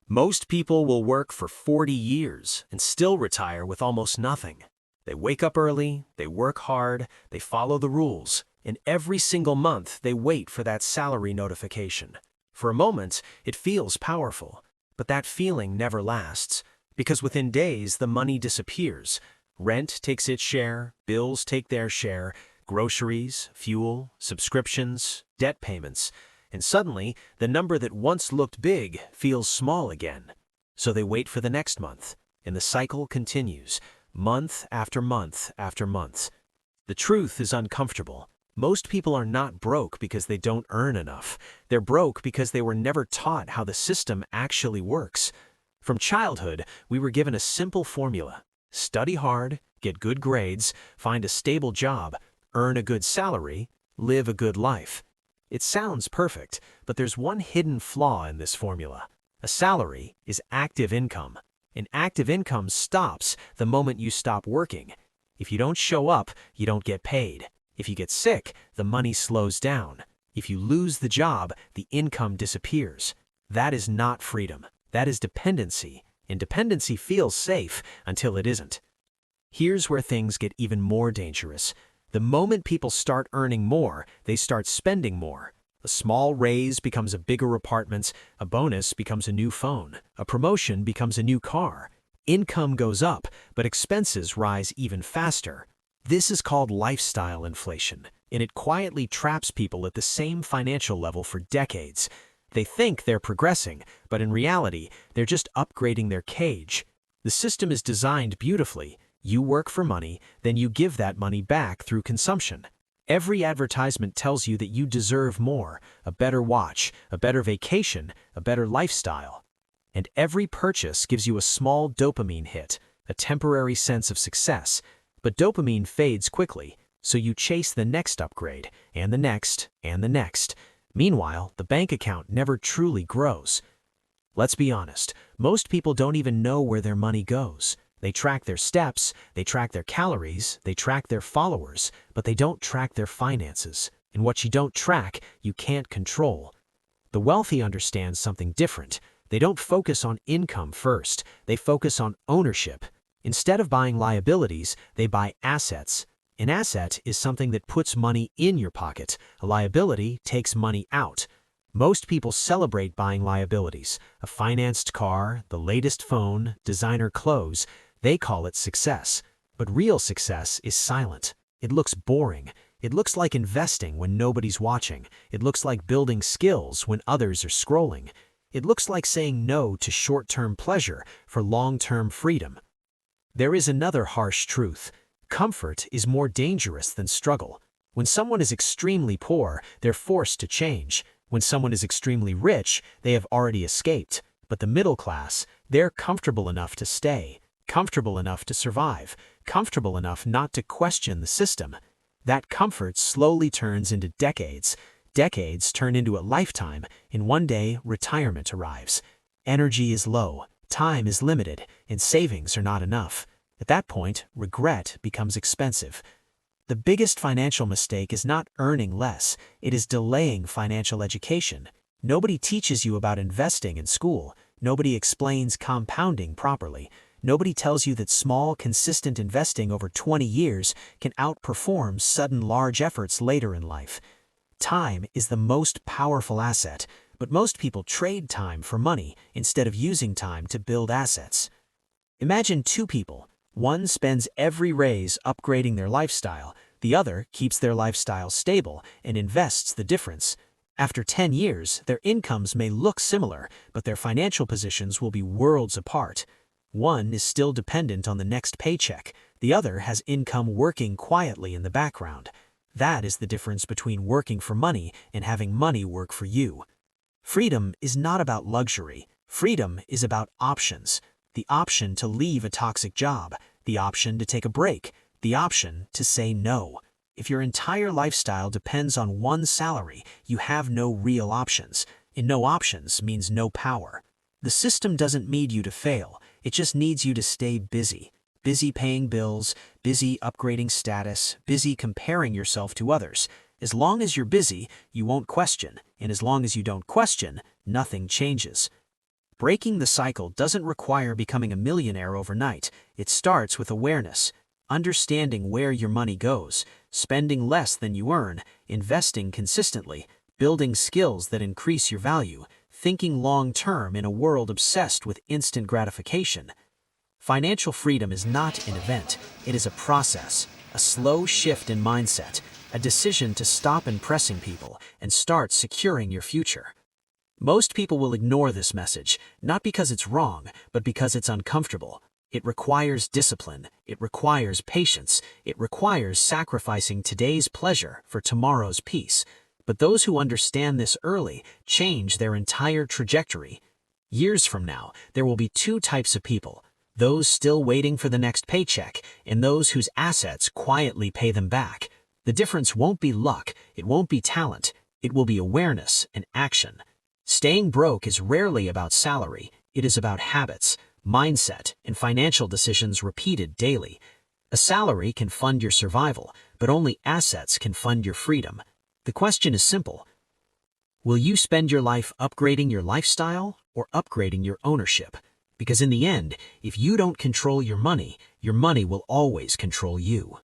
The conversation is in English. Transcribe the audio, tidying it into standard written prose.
Most people will work for 40 years and still retire with almost nothing. They wake up early, they work hard, they follow the rules, and every single month they wait for that salary notification. For a moment, it feels powerful, but that feeling never lasts, because within days the money disappears. Rent takes its share, bills take their share, groceries, fuel, subscriptions, debt payments, and suddenly the number that once looked big feels small again. So they wait for the next month, and the cycle continues, month after month after month. The truth is uncomfortable. Most people are not broke because they don't earn enough. They're broke because they were never taught how the system actually works. From childhood, we were given a simple formula: study hard, get good grades, find a stable job, earn a good salary, live a good life. It sounds perfect, but there's one hidden flaw in this formula. A salary is active income, and active income stops the moment you stop working. If you don't show up, you don't get paid. If you get sick, the money slows down. If you lose the job, the income disappears. That is not freedom. That is dependency, and dependency feels safe until it isn't. Here's where things get even more dangerous. The moment people start earning more, they start spending more. A small raise becomes a bigger apartment, a bonus becomes a new phone, a promotion becomes a new car. Income goes up, but expenses rise even faster. This is called lifestyle inflation, and it quietly traps people at the same financial level for decades. They think they're progressing, but in reality, they're just upgrading their cage. The system is designed beautifully. You work for money, then you give that money back through consumption. Every advertisement tells you that you deserve more, a better watch, a better vacation, a better lifestyle. And every purchase gives you a small dopamine hit, a temporary sense of success. But dopamine fades quickly, so you chase the next upgrade, and the next, and the next. Meanwhile, the bank account never truly grows. Let's be honest, most people don't even know where their money goes. They track their steps, they track their calories, they track their followers, but they don't track their finances. And what you don't track, you can't control. The wealthy understand something different. They don't focus on income first, they focus on ownership. Instead of buying liabilities, they buy assets. An asset is something that puts money in your pocket. A liability takes money out. Most people celebrate buying liabilities: a financed car, the latest phone, designer clothes. They call it success. But real success is silent. It looks boring. It looks like investing when nobody's watching. It looks like building skills when others are scrolling. It looks like saying no to short-term pleasure for long-term freedom. There is another harsh truth. Comfort is more dangerous than struggle. When someone is extremely poor, they're forced to change. When someone is extremely rich, they have already escaped. But the middle class, they're comfortable enough to stay, comfortable enough to survive, comfortable enough not to question the system. That comfort slowly turns into decades. Decades turn into a lifetime, and one day retirement arrives. Energy is low, time is limited, and savings are not enough. At that point, regret becomes expensive. The biggest financial mistake is not earning less, it is delaying financial education. Nobody teaches you about investing in school. Nobody explains compounding properly. Nobody tells you that small, consistent investing over 20 years can outperform sudden large efforts later in life. Time is the most powerful asset, but most people trade time for money instead of using time to build assets. Imagine two people. One spends every raise upgrading their lifestyle. The other keeps their lifestyle stable and invests the difference. After 10 years, their incomes may look similar, but their financial positions will be worlds apart. One is still dependent on the next paycheck. The other has income working quietly in the background. That is the difference between working for money and having money work for you. Freedom is not about luxury. Freedom is about options. The option to leave a toxic job, the option to take a break, the option to say no. If your entire lifestyle depends on one salary, you have no real options, and no options means no power. The system doesn't need you to fail, it just needs you to stay busy. Busy paying bills, busy upgrading status, busy comparing yourself to others. As long as you're busy, you won't question, and as long as you don't question, nothing changes. Breaking the cycle doesn't require becoming a millionaire overnight. It starts with awareness, understanding where your money goes, spending less than you earn, investing consistently, building skills that increase your value, thinking long-term in a world obsessed with instant gratification. Financial freedom is not an event, it is a process, a slow shift in mindset, a decision to stop impressing people and start securing your future. Most people will ignore this message, not because it's wrong, but because it's uncomfortable. It requires discipline, it requires patience, it requires sacrificing today's pleasure for tomorrow's peace. But those who understand this early change their entire trajectory. Years from now, there will be two types of people: those still waiting for the next paycheck and those whose assets quietly pay them back. The difference won't be luck, it won't be talent, it will be awareness and action. Staying broke is rarely about salary, it is about habits, mindset, and financial decisions repeated daily. A salary can fund your survival, but only assets can fund your freedom. The question is simple: will you spend your life upgrading your lifestyle or upgrading your ownership? Because in the end, if you don't control your money will always control you.